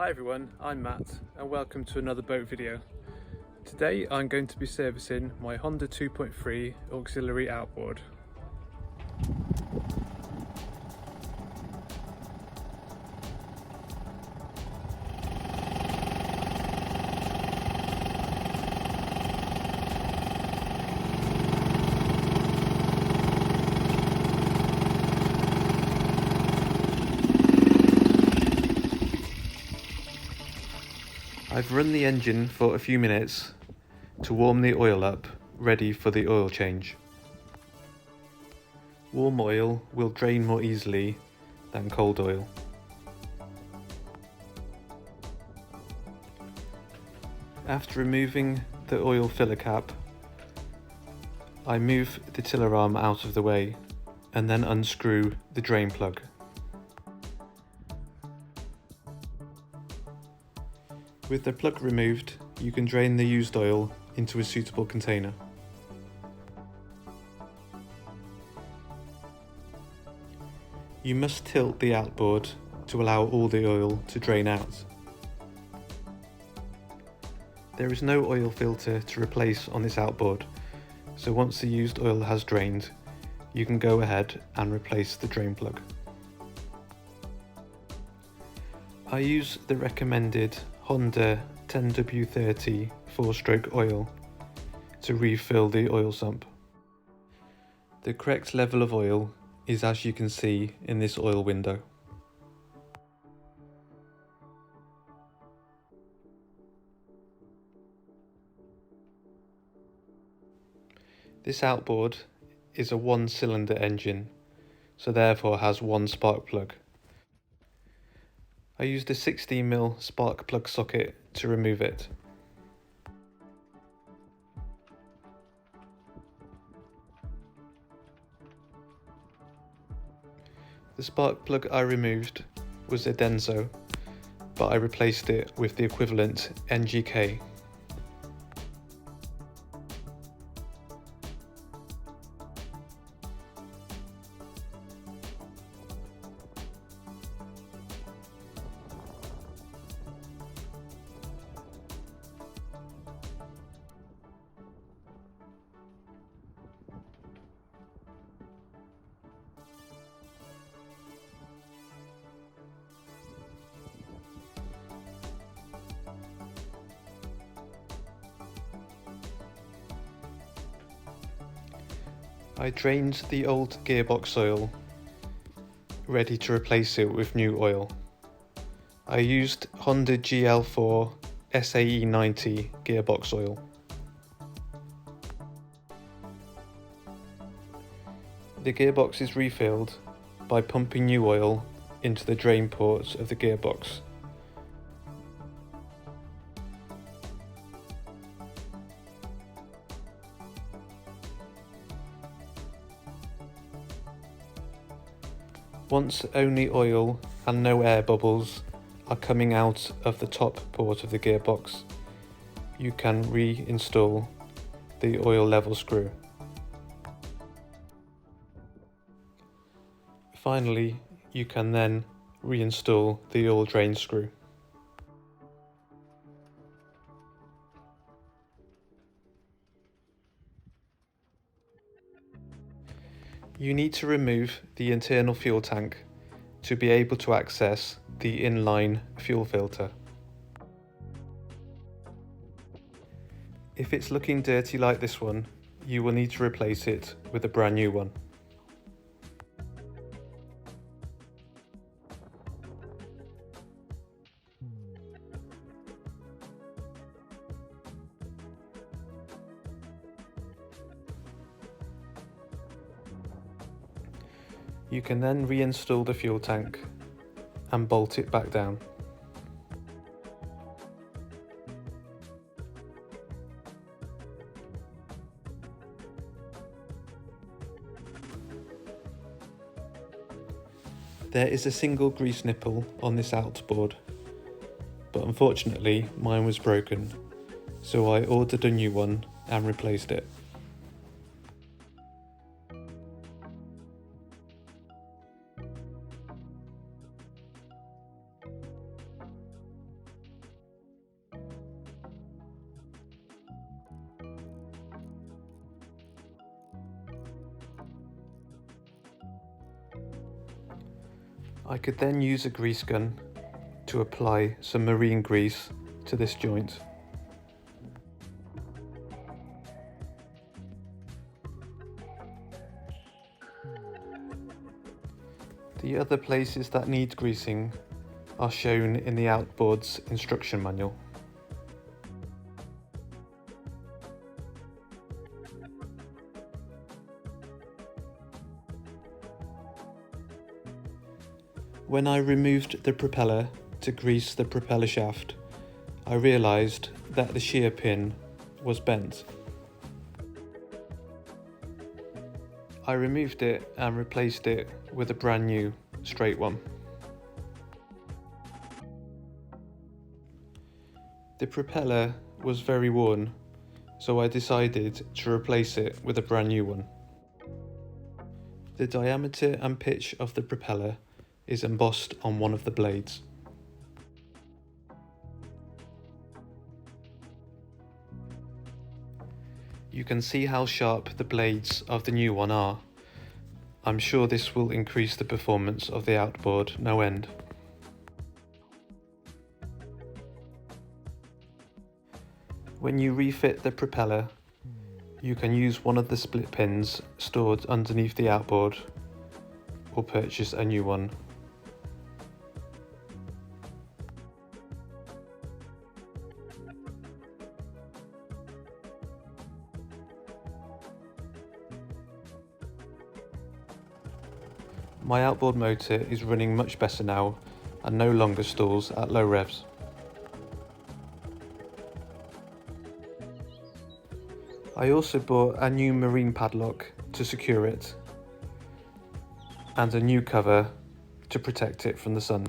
Hi everyone, I'm Matt and welcome to another boat video. Today I'm going to be servicing my Honda 2.3 auxiliary outboard. I've run the engine for a few minutes to warm the oil up, ready for the oil change. Warm oil will drain more easily than cold oil. After removing the oil filler cap, I move the tiller arm out of the way and then unscrew the drain plug. With the plug removed, you can drain the used oil into a suitable container. You must tilt the outboard to allow all the oil to drain out. There is no oil filter to replace on this outboard, so once the used oil has drained, you can go ahead and replace the drain plug. I use the recommended Honda 10W30 4-stroke oil to refill the oil sump. The correct level of oil is as you can see in this oil window. This outboard is a 1-cylinder engine, so therefore has one spark plug. I used a 16mm spark plug socket to remove it. The spark plug I removed was a Denso, but I replaced it with the equivalent NGK. I drained the old gearbox oil, ready to replace it with new oil. I used Honda GL4 SAE 90 gearbox oil. The gearbox is refilled by pumping new oil into the drain ports of the gearbox. Once only oil and no air bubbles are coming out of the top port of the gearbox, you can reinstall the oil level screw. Finally, you can then reinstall the oil drain screw. You need to remove the internal fuel tank to be able to access the inline fuel filter. If it's looking dirty like this one, you will need to replace it with a brand new one. You can then reinstall the fuel tank and bolt it back down. There is a single grease nipple on this outboard, but unfortunately mine was broken, so I ordered a new one and replaced it. I could then use a grease gun to apply some marine grease to this joint. The other places that need greasing are shown in the Outboard's instruction manual. When I removed the propeller to grease the propeller shaft, I realised that the shear pin was bent. I removed it and replaced it with a brand new straight one. The propeller was very worn, so I decided to replace it with a brand new one. The diameter and pitch of the propeller is embossed on one of the blades. You can see how sharp the blades of the new one are. I'm sure this will increase the performance of the Outboard no end. When you refit the propeller, you can use one of the split pins stored underneath the Outboard or purchase a new one. My outboard motor is running much better now and no longer stalls at low revs. I also bought a new marine padlock to secure it and a new cover to protect it from the sun.